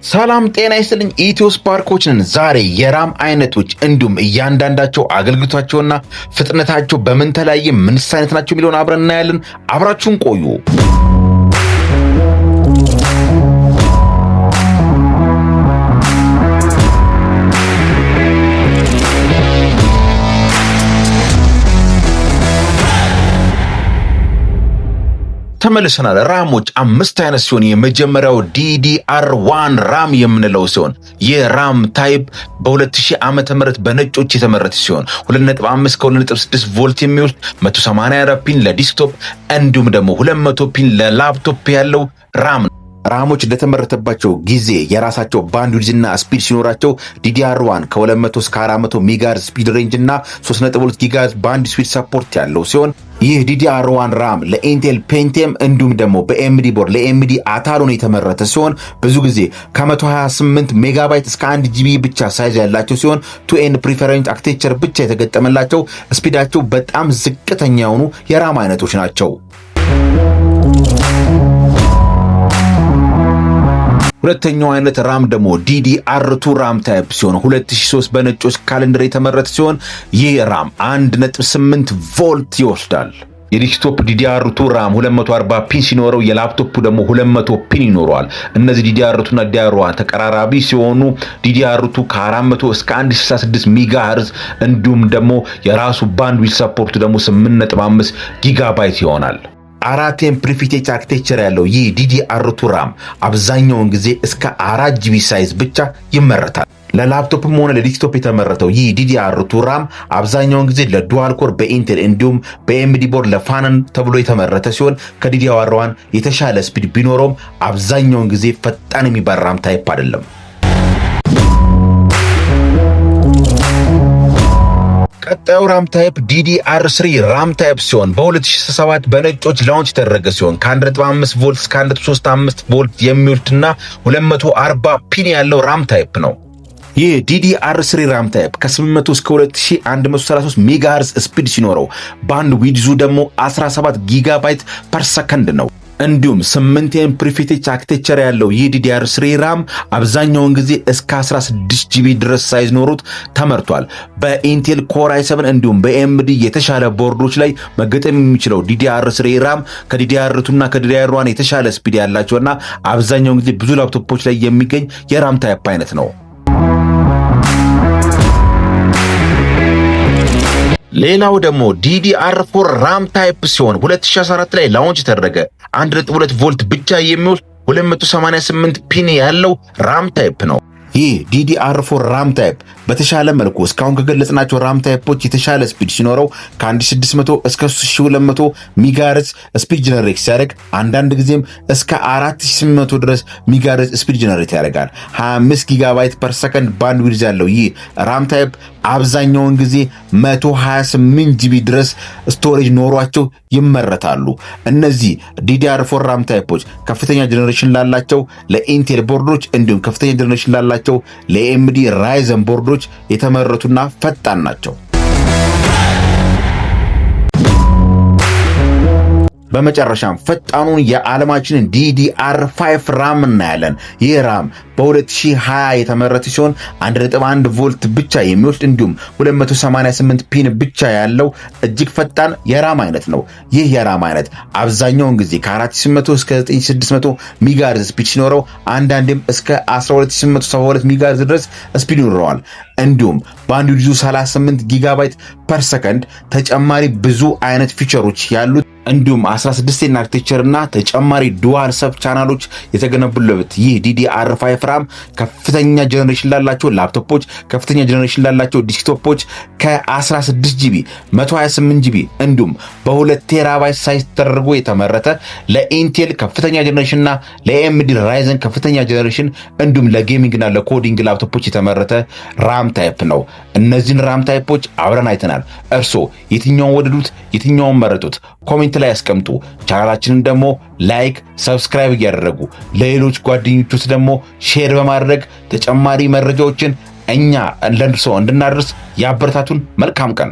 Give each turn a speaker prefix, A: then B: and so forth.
A: ሰላም ጤና ይስጥልኝ ኢትዮ ስፓርኮች ነን። ዛሬ የራም አይነቶች እንዲሁም እያንዳንዳቸው አገልግሎታቸውና ፍጥነታቸው በምን ተለያየ ምንስ አይነት ናቸው የሚለውን አብረን እናያለን። አብራችሁን ቆዩ። ተመልሰናል። ራሞች አምስት አይነት ሲሆን የመጀመሪያው DDR1 ራም የምንለው ሲሆን የራም ታይፕ በ2000 ዓመተ ምህረት በነጮች የተመረተ ሲሆን 2.5 ከ2.6 ቮልት የሚወስድ 184 ፒን ለዲስክቶፕ እንዲሁም ደግሞ 200 ፒን ለላፕቶፕ ያለው ራም ነው። ራሞች እንደተመረተባቸው ጊዜ የራሳቸው ባንድዊድዝ እና ስፒድ ሲኖራቸው DDR1 ከ200 እስከ 400 ሜጋሄርዝ ስፒድ ሬንጅ እና 3.2 ጊጋሄርዝ ባንድ ስፒድ ሰፖርት ያለው ሲሆን ይህ DDR1 ራም ለኢንቴል ፔንቲየም እንዲሁም ደግሞ በኤምዲ ቦርድ ለኤምዲ አታሎን የተመረተ ሲሆን ብዙ ጊዜ ከ128 ሜጋባይት እስከ 1 ጂቢ ብቻ ሳይዝ ያላቸው ሲሆን 2N ፕሪፈረንስ አርኪቴክቸር ብቻ የተገጠመላቸው ስፒዳቸው በጣም ዝቅተኛ የሆኑ የራም አይነቶች ናቸው። ሁለተኛው አይነት ራም ደግሞ DDR2 ራም ታይፕ ሲሆን 2003 በነጮች ካሌንደር የተመረተ ሲሆን ይህ ራም 1.8 ቮልት ይወስዳል። የዲስክቶፕ DDR2 ራም 240 ፒን ሲኖረው የላፕቶፑ ደግሞ 200 ፒን ይኖረዋል። እነዚህ DDR2 እና DDR1 ተቀራራቢ ሲሆኑ DDR2 ከ400 እስከ 166 ሜጋሄርዝ እንዲሁም ደግሞ የራሱ ባንድዊድዝ ሰፖርቱ ደግሞ 8.5 ጊጋባይት ይሆናል። 4N ፕሪፊቴች አርኪቴክቸር ያለው ይህ DDR2 ራም አብዛኛውን ጊዜ እስከ 4 ጂቢ ሳይዝ ብቻ ይመረታል። ለላፕቶፕም ሆነ ለዲስክቶፕ የተመረተው ይህ DDR2 ራም አብዛኛውን ጊዜ ለዱዋል ኮር በኢንቴል እንዲሁም በኤምዲ ቦርድ ለፋነን ተብሎ የተመረተ ሲሆን ከDDR1 የተሻለ ስፒድ ቢኖረውም አብዛኛውን ጊዜ ፈጣን የሚባል ራም ታይፕ አይደለም። ቀጣዩ ራም ታይፕ DDR3 ራም ታይፕ ሲሆን በ2007 በነጮች ላውንች የተደረገ ሲሆን ከ1.5 ቮልት እስከ 1.35 ቮልት የሚወስድና 240 ፒን ያለው ራም ታይፕ ነው። ይህ DDR3 ራም ታይፕ ከ800 እስከ 2133 ሜጋሄርዝ ስፒድ ሲኖረው ባንድዊድዙ ደግሞ 17 ጊጋባይት ፐር ሰከንድ ነው። እንዲሁም 8N ፕሪፊቴች አርኪቴክቸር ያለው ይህ DDR3 ራም አብዛኛውን ጊዜ እስከ 16 ጂቢ ድረስ ሳይዝ ኖሮት ተመርቷል። በኢንቴል ኮር i7 እንዲሁም በኤምዲ የተሻለ ቦርዶች ላይ መገጠም የሚችለው DDR3 ራም ከDDR2 እና ከDDR1 የተሻለ ስፒድ ያላቸውና አብዛኛውን ጊዜ ብዙ ላፕቶፖች ላይ የሚገኝ የራም ታይፕ አይነት ነው። ሌላው ደግሞ DDR4 ራም ታይፕ ሲሆን 2014 ላይ ላውንች የተደረገ 1.2 ቮልት ብቻ የሚወስድ 288 ፒን ያለው ራም ታይፕ ነው። ይህ DDR4 ራም ታይፕ በተሻለ መልኩ እስካሁን ከገለጽናቸው ራም ታይፖች የተሻለ ስፒድ ሲኖረው ከ1600 እስከ 3200 ሜጋሄርዝ ስፒድ ጀነሬት ሲያደርግ አንዳንድ ጊዜም እስከ 4800 ድረስ ሜጋሄርዝ ስፒድ ጀነሬት ያደርጋል። 25 ጊጋባይት ፐር ሰከንድ ባንድዊድዝ ያለው ይህ ራም ታይፕ አብዛኛውን ጊዜ 128 ጂቢ ድረስ ስቶሬጅ ኖሯቸው ይመረታሉ። እነዚህ DDR4 ራም ታይፖች ከፍተኛ ጀነሬሽን ላላቸው ለኢንቴል ቦርዶች እንዲሁም ከፍተኛ ጀነሬሽን ላላቸው ለኤምዲ ራይዘን ቦርዶች የተመረቱና ፈጣን ናቸው። በመጨረሻም ፈጣኑን የዓለማችንን DDR5 ራም እናያለን። ይህ ራም በ2020 የተመረተ ሲሆን 1.1 ቮልት ብቻ የሚወስድ እንዲሁም 288 ፒን ብቻ ያለው እጅግ ፈጣን የራም አይነት ነው። ይህ የራም አይነት አብዛኛውን ጊዜ ከ4800 እስከ 9600 ሜጋሄርዝ ስፒድ ሲኖረው አንዳንዴም እስከ 12872 ሜጋሄርዝ ድረስ ስፒድ ይኖረዋል። እንዲሁም ባንድዊድዙ 38 ጊጋባይት ፐር ሰከንድ ተጨማሪ ብዙ አይነት ፊቸሮች ያሉት እንዲሁም 16N አርኪቴክቸር እና ተጨማሪ ዱዋል ሰብ ቻናሎች የተገነቡለት ይህ DDR5 ራም ከፍተኛ ጀነሬሽን ላላቸው ላፕቶፖች፣ ከፍተኛ ጀነሬሽን ላላቸው ዲስክቶፖች ከ16 ጂቢ 128 ጂቢ እንዲሁም በ2 ቴራባይት ሳይዝ ተደርጎ የተመረተ ለኢንቴል ከፍተኛ ጀነሬሽን እና ለኤምዲ ራይዘን ከፍተኛ ጀነሬሽን እንዲሁም ለጌሚንግ እና ለኮዲንግ ላፕቶፖች የተመረተ ራም ታይፕ ነው። እነዚህን ራም ታይፖች አብረን አይተናል። እርሶ የትኛውን ወደዱት? የትኛውን መረጡት? ኮሜንት ላይ ያስቀምጡ። ቻናላችንን ደግሞ ላይክ፣ ሰብስክራይብ እያደረጉ ለሌሎች ጓደኞቹስ ደግሞ ሼር በማድረግ ተጨማሪ መረጃዎችን እኛ ለእርሶ እንድናደርስ ያበረታቱን። መልካም ቀን።